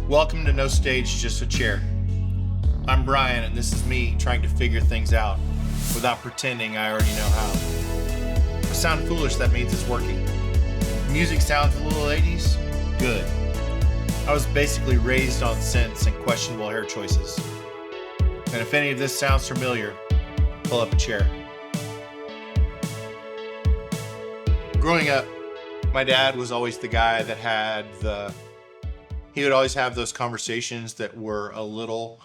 Welcome to No Stage, Just a Chair. I'm Brian, and this is me trying to figure things out without pretending I already know how. If I sound foolish, that means it's working. If music sounds a little 80s, good. I was basically raised on scents and questionable hair choices. And if any of this sounds familiar, pull up a chair. Growing up, my dad was always the guy that he would always have those conversations that were a little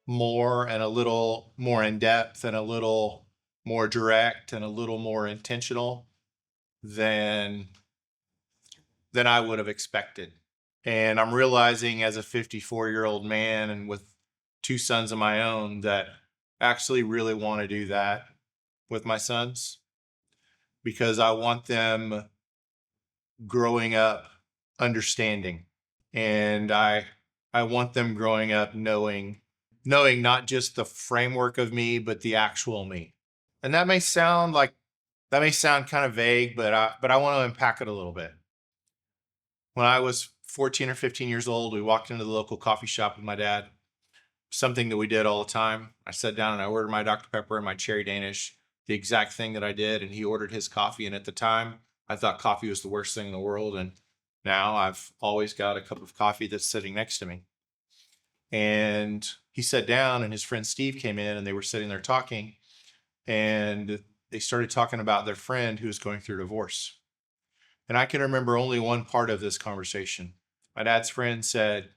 more in depth and a little more direct and a little more intentional than I would have expected. And I'm realizing as a 54-year-old man and with two sons of my own that I actually really want to do that with my sons because I want them growing up understanding. And I want them growing up knowing not just the framework of me, but the actual me. And that may sound kind of vague, but I want to unpack it a little bit. When I was 14 or 15 years old, we walked into the local coffee shop with my dad, something that we did all the time. I sat down and I ordered my Dr. Pepper and my cherry Danish, the exact thing that I did. And he ordered his coffee. And at the time, I thought coffee was the worst thing in the world. And now I've always got a cup of coffee that's sitting next to me. And he sat down and his friend Steve came in and they were sitting there talking. And they started talking about their friend who was going through divorce. And I can remember only one part of this conversation. My dad's friend said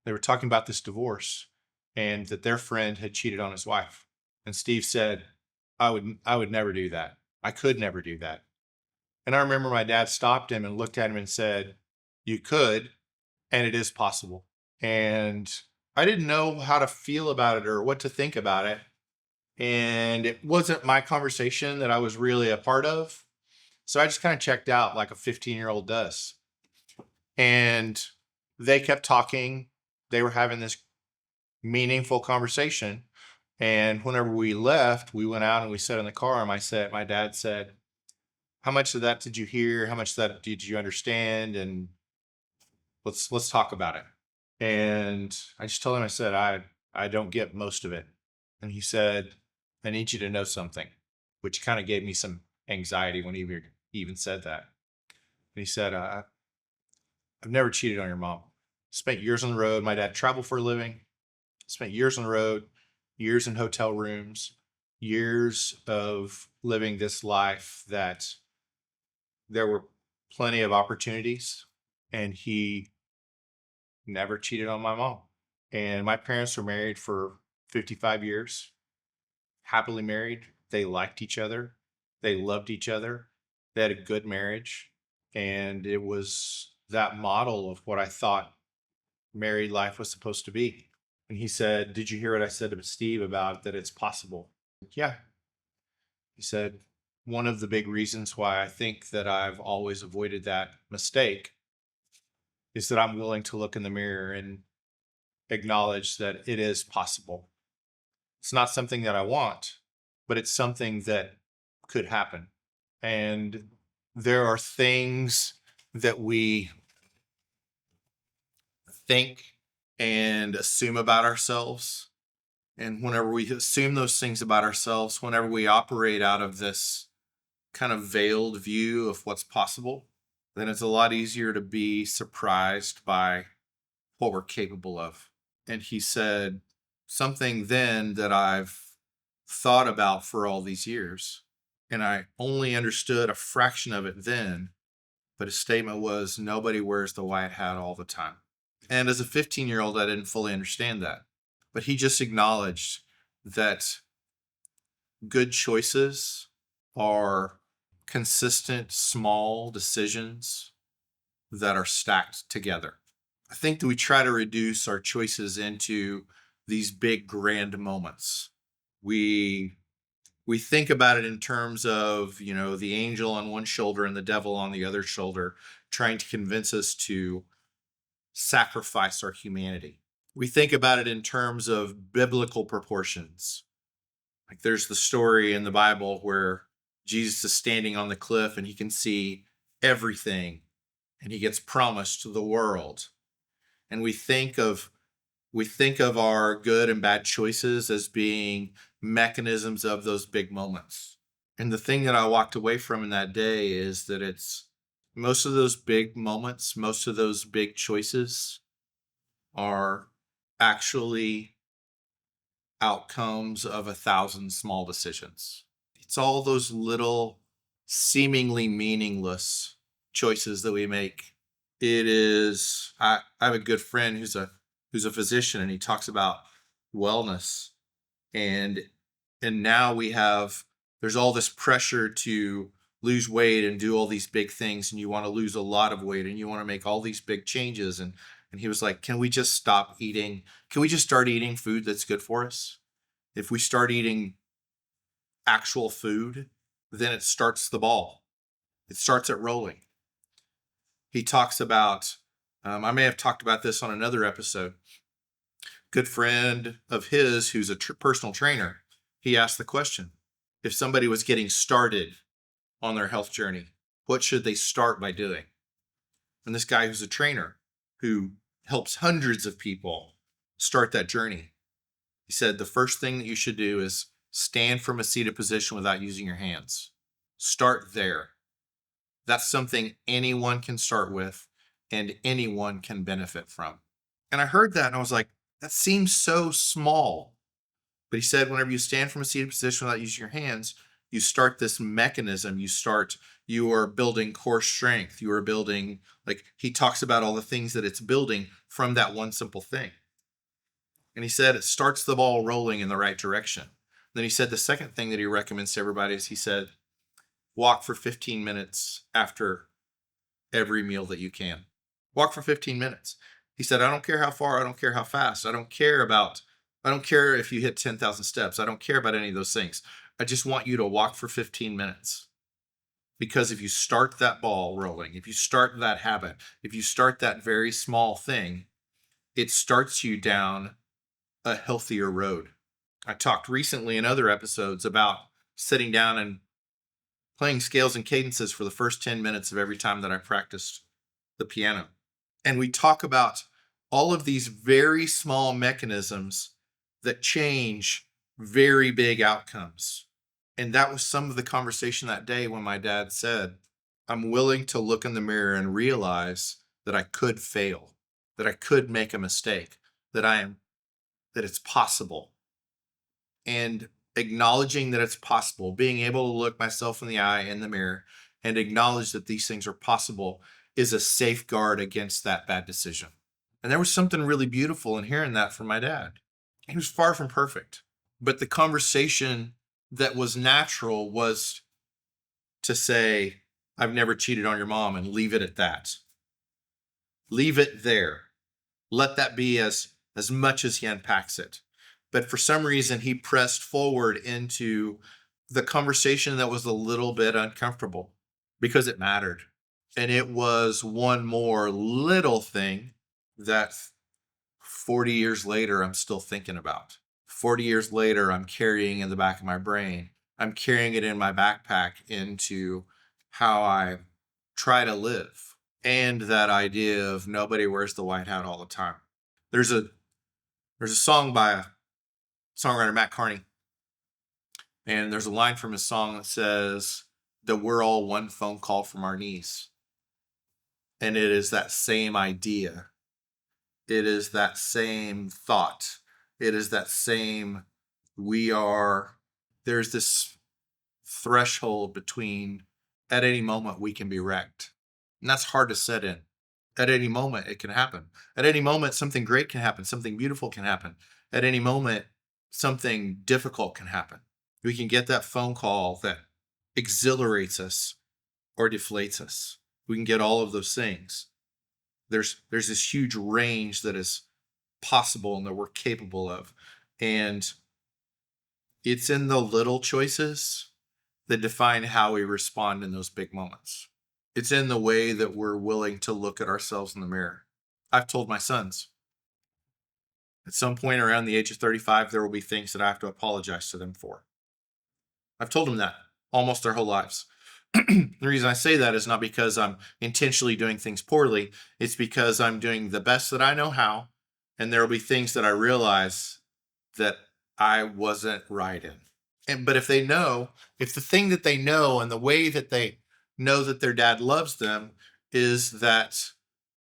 they were talking about this divorce and that their friend had cheated on his wife. And Steve said, I would never do that. I could never do that. And I remember my dad stopped him and looked at him and said, you could, and it is possible. And I didn't know how to feel about it or what to think about it. And it wasn't my conversation that I was really a part of. So I just kind of checked out like a 15-year-old does. And they kept talking. They were having this meaningful conversation. And whenever we left, we went out and we sat in the car. And my dad said, how much of that did you hear? How much of that did you understand? And let's talk about it. And I just told him, I said, I don't get most of it. And he said, I need you to know something, which kind of gave me some anxiety when he even said that. And he said, I've never cheated on your mom. Spent years on the road. My dad traveled for a living. Spent years on the road, years in hotel rooms, years of living this life that there were plenty of opportunities. And he never cheated on my mom. And my parents were married for 55 years, happily married. They liked each other. They loved each other. They had a good marriage. And it was that model of what I thought married life was supposed to be. And he said, did you hear what I said to Steve about that it's possible? Yeah. He said, one of the big reasons why I think that I've always avoided that mistake is that I'm willing to look in the mirror and acknowledge that it is possible. It's not something that I want, but it's something that could happen. And there are things that we think and assume about ourselves. And whenever we assume those things about ourselves, whenever we operate out of this kind of veiled view of what's possible, then it's a lot easier to be surprised by what we're capable of. And he said something then that I've thought about for all these years, and I only understood a fraction of it then, but his statement was, nobody wears the white hat all the time. And as a 15-year-old, I didn't fully understand that. But he just acknowledged that good choices are consistent, small decisions that are stacked together. I think that we try to reduce our choices into these big, grand moments. We think about it in terms of, the angel on one shoulder and the devil on the other shoulder, trying to convince us to sacrifice our humanity. We think about it in terms of biblical proportions. Like there's the story in the Bible where Jesus is standing on the cliff and he can see everything and he gets promised the world. And we think of our good and bad choices as being mechanisms of those big moments. And the thing that I walked away from in that day is that it's most of those big moments, most of those big choices are actually outcomes of 1,000 small decisions. It's all those little, seemingly meaningless choices that we make. It is, I have a good friend who's a physician, and he talks about wellness. And now there's all this pressure to lose weight and do all these big things, and you want to lose a lot of weight and you want to make all these big changes. And he was like, can we just stop eating? Can we just start eating food that's good for us? If we start eating actual food, then it starts the ball. It starts it rolling. He talks about, I may have talked about this on another episode. Good friend of his who's a personal trainer, he asked the question, if somebody was getting started on their health journey, what should they start by doing? And this guy who's a trainer who helps hundreds of people start that journey, he said the first thing that you should do is stand from a seated position without using your hands. Start there. That's something anyone can start with and anyone can benefit from. And I heard that and I was like, that seems so small. But he said, whenever you stand from a seated position without using your hands, you start this mechanism. You are building core strength. You are building, like he talks about all the things that it's building from that one simple thing. And he said, it starts the ball rolling in the right direction. Then he said, the second thing that he recommends to everybody is he said, walk for 15 minutes after every meal that you can. Walk for 15 minutes. He said, I don't care how far, I don't care how fast, I don't care if you hit 10,000 steps. I don't care about any of those things. I just want you to walk for 15 minutes. Because if you start that ball rolling, if you start that habit, if you start that very small thing, it starts you down a healthier road. I talked recently in other episodes about sitting down and playing scales and cadences for the first 10 minutes of every time that I practiced the piano. And we talk about all of these very small mechanisms that change very big outcomes. And that was some of the conversation that day when my dad said, I'm willing to look in the mirror and realize that I could fail, that I could make a mistake, that it's possible. And acknowledging that it's possible, being able to look myself in the eye in the mirror and acknowledge that these things are possible is a safeguard against that bad decision. And there was something really beautiful in hearing that from my dad. He was far from perfect, but the conversation that was natural was to say, I've never cheated on your mom, and leave it at that. Leave it there. Let that be as much as he unpacks it. But for some reason, he pressed forward into the conversation that was a little bit uncomfortable because it mattered. And it was one more little thing that 40 years later, I'm still thinking about. 40 years later, I'm carrying in the back of my brain. I'm carrying it in my backpack into how I try to live. And that idea of nobody wears the white hat all the time. There's a song by a songwriter, Matt Carney. And there's a line from his song that says that we're all one phone call from our knees. And it is that same idea. It is that same thought. It is that same, there's this threshold between at any moment we can be wrecked. And that's hard to set in. At any moment it can happen. At any moment something great can happen. Something beautiful can happen. At any moment something difficult can happen. We can get that phone call that exhilarates us or deflates us. We can get all of those things. There's this huge range that is possible and that we're capable of. And it's in the little choices that define how we respond in those big moments. It's in the way that we're willing to look at ourselves in the mirror. I've told my sons, at some point around the age of 35, there will be things that I have to apologize to them for. I've told them that almost their whole lives. The reason I say that is not because I'm intentionally doing things poorly. It's because I'm doing the best that I know how. And there will be things that I realize that I wasn't right in. But if they know, if the thing that they know and the way that they know that their dad loves them is that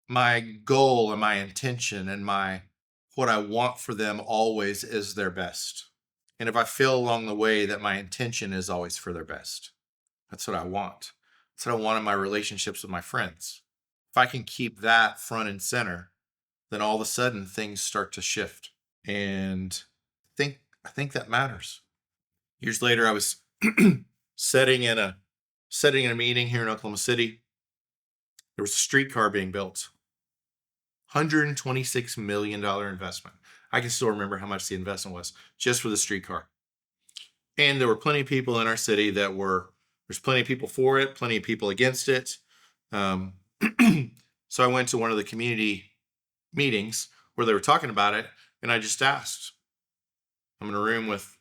my goal and my intention and what I want for them always is their best. And if I feel along the way that my intention is always for their best, that's what I want. That's what I want in my relationships with my friends. If I can keep that front and center, then all of a sudden things start to shift. And I think that matters. Years later, I was sitting in a meeting here in Oklahoma City. There was a streetcar being built. $126 million investment. I can still remember how much the investment was just for the streetcar. And there were plenty of people in our city there's plenty of people for it, plenty of people against it. So I went to one of the community meetings where they were talking about it, and I just asked. I'm in a room with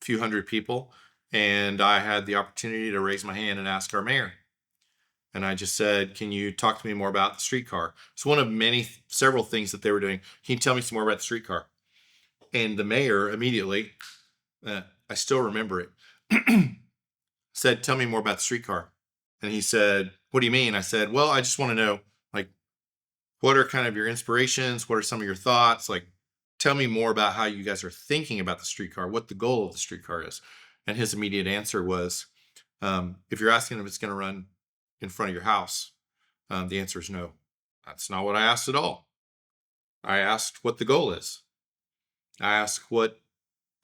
a few hundred people, and I had the opportunity to raise my hand and ask our mayor. And I just said, can you talk to me more about the streetcar? It's one of several things that they were doing. Can you tell me some more about the streetcar? And the mayor immediately, I still remember it, said, tell me more about the streetcar. And he said, what do you mean? I said, well, I just want to know, like, what are kind of your inspirations? What are some of your thoughts? Like, tell me more about how you guys are thinking about the streetcar, what the goal of the streetcar is. And his immediate answer was, if you're asking if it's going to run in front of your house, the answer is no. That's not what I asked at all. I asked what the goal is. I asked what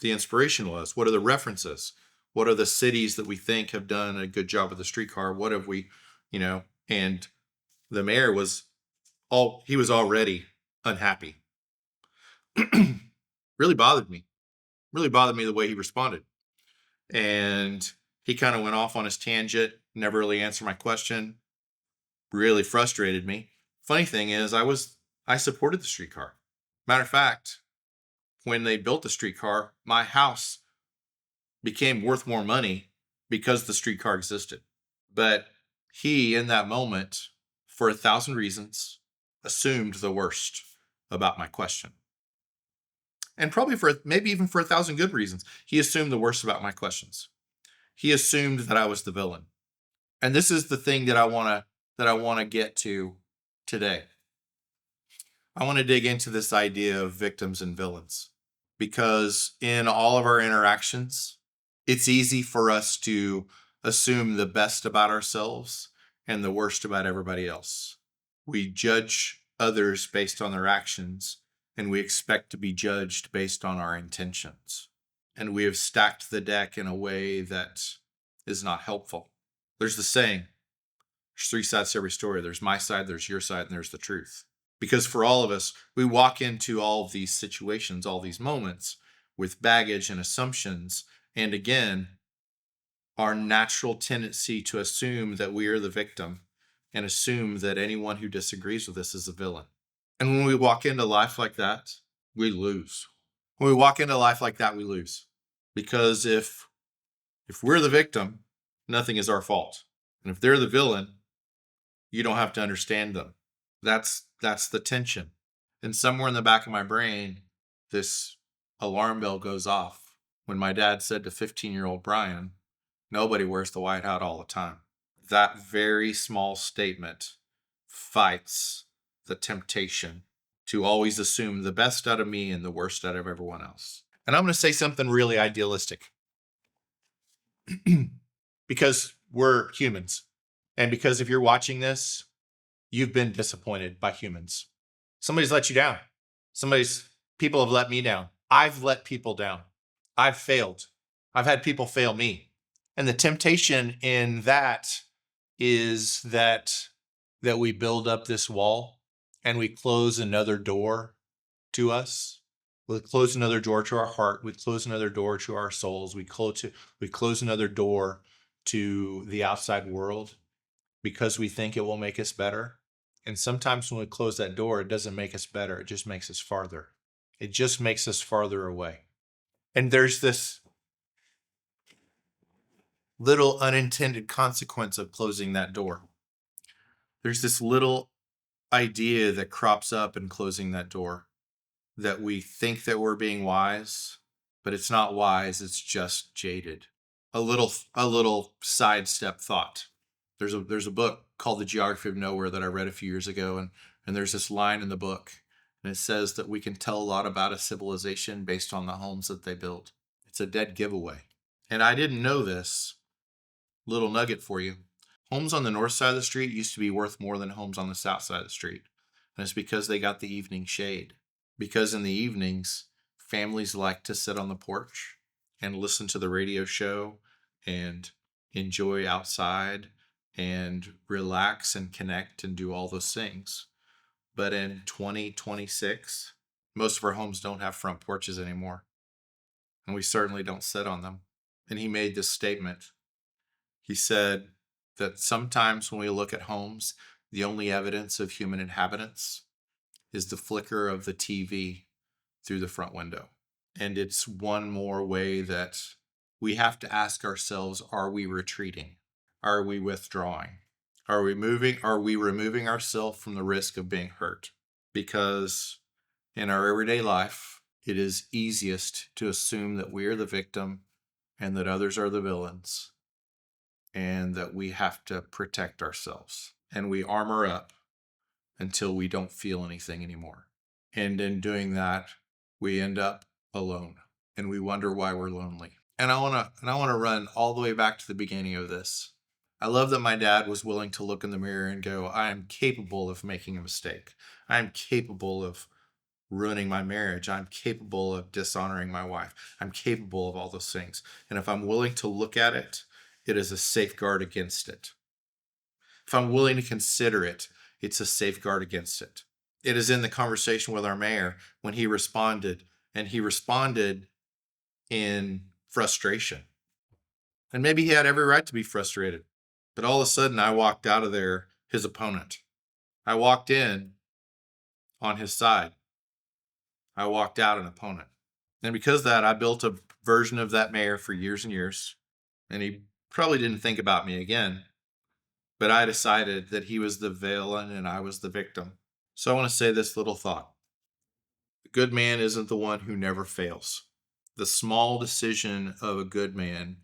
the inspiration was. What are the references? What are the cities that we think have done a good job with the streetcar? What have we, and the mayor was already unhappy. Really bothered me the way he responded. And he kind of went off on his tangent, never really answered my question, really frustrated me. Funny thing is, I supported the streetcar. Matter of fact, when they built the streetcar, my house became worth more money because the streetcar existed. But he, in that moment, for 1,000 reasons, assumed the worst about my question. And probably maybe even for 1,000 good reasons, he assumed the worst about my questions. He assumed that I was the villain. And this is the thing that I want to get to today. I want to dig into this idea of victims and villains, because in all of our interactions, it's easy for us to assume the best about ourselves and the worst about everybody else. We judge others based on their actions, and we expect to be judged based on our intentions. And we have stacked the deck in a way that is not helpful. There's the saying, there's 3 sides to every story. There's my side, there's your side, and there's the truth. Because for all of us, we walk into all of these situations, all these moments with baggage and assumptions. And again, our natural tendency to assume that we are the victim and assume that anyone who disagrees with us is a villain. And when we walk into life like that, we lose. When we walk into life like that, we lose. Because if we're the victim, nothing is our fault. And if they're the villain, you don't have to understand them. That's the tension. And somewhere in the back of my brain, this alarm bell goes off when my dad said to 15-year-old Brian, nobody wears the white hat all the time. That very small statement fights the temptation to always assume the best out of me and the worst out of everyone else. And I'm going to say something really idealistic because we're humans. And because if you're watching this, you've been disappointed by humans. Somebody's let you down. People have let me down. I've let people down. I've failed. I've had people fail me. And the temptation in that is that we build up this wall and we close another door to us. We close another door to our heart. We close another door to our souls. We close another door to the outside world because we think it will make us better. And sometimes when we close that door, it doesn't make us better. It just makes us farther. It just makes us farther away. And there's this little unintended consequence of closing that door. There's this little idea that crops up in closing that door, that we think that we're being wise, but it's not wise, it's just jaded. A little sidestep thought. There's a book called The Geography of Nowhere that I read a few years ago, and there's this line in the book, and it says that we can tell a lot about a civilization based on the homes that they build. It's a dead giveaway. And I didn't know this. Little nugget for you. Homes on the north side of the street used to be worth more than homes on the south side of the street. And it's because they got the evening shade. Because in the evenings, families like to sit on the porch and listen to the radio show and enjoy outside and relax and connect and do all those things. But in 2026, most of our homes don't have front porches anymore. And we certainly don't sit on them. And he made this statement. He said that sometimes when we look at homes, the only evidence of human inhabitants is the flicker of the TV through the front window. And it's one more way that we have to ask ourselves, are we retreating? Are we withdrawing? Are we moving? Are we removing ourselves from the risk of being hurt? Because in our everyday life, it is easiest to assume that we are the victim and that others are the villains, and that we have to protect ourselves. And we armor up until we don't feel anything anymore. And in doing that, we end up alone, and we wonder why we're lonely. And I want to run all the way back to the beginning of this. I love that my dad was willing to look in the mirror and go, I am capable of making a mistake. I am capable of ruining my marriage. I'm capable of dishonoring my wife. I'm capable of all those things. And if I'm willing to look at it, it is a safeguard against it. If I'm willing to consider it, it's a safeguard against it. It is in the conversation with our mayor when he responded, and he responded in frustration. And maybe he had every right to be frustrated. But all of a sudden, I walked out of there his opponent. I walked in on his side. I walked out an opponent. And because of that, I built a version of that mayor for years and years. And he probably didn't think about me again. But I decided that he was the villain and I was the victim. So I want to say this little thought. The good man isn't the one who never fails. The small decision of a good man,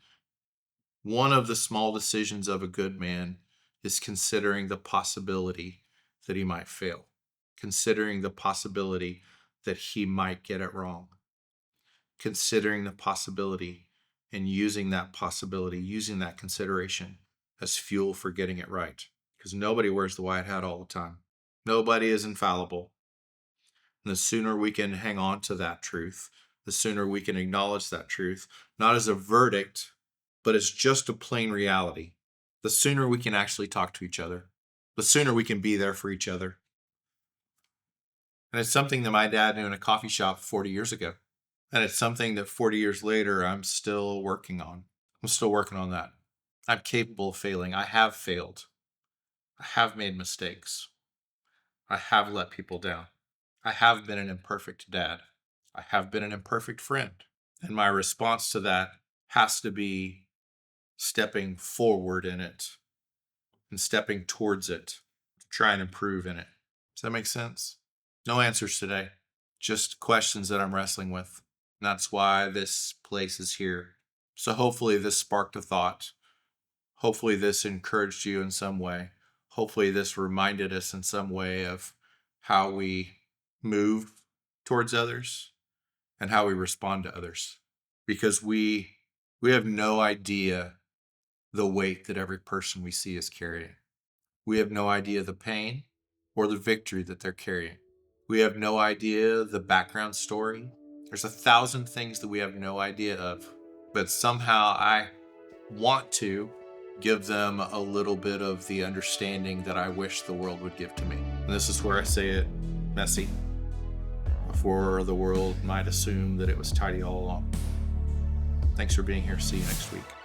one of the small decisions of a good man, is considering the possibility that he might fail, considering the possibility that he might get it wrong, considering the possibility and using that possibility, using that consideration as fuel for getting it right. Because nobody wears the white hat all the time. Nobody is infallible. And the sooner we can hang on to that truth, the sooner we can acknowledge that truth, not as a verdict, but as just a plain reality, the sooner we can actually talk to each other, the sooner we can be there for each other. And it's something that my dad knew in a coffee shop 40 years ago. And it's something that 40 years later, I'm still working on. I'm still working on that. I'm capable of failing. I have failed. I have made mistakes. I have let people down. I have been an imperfect dad. I have been an imperfect friend. And my response to that has to be stepping forward in it and stepping towards it to try and improve in it. Does that make sense? No answers today, just questions that I'm wrestling with. And that's why this place is here. So hopefully this sparked a thought. Hopefully this encouraged you in some way. Hopefully this reminded us in some way of how we move towards others and how we respond to others. Because we have no idea the weight that every person we see is carrying. We have no idea the pain or the victory that they're carrying. We have no idea the background story. There's 1,000 things that we have no idea of. But somehow I want to give them a little bit of the understanding that I wish the world would give to me. And this is where I say it messy, before the world might assume that it was tidy all along. Thanks for being here. See you next week.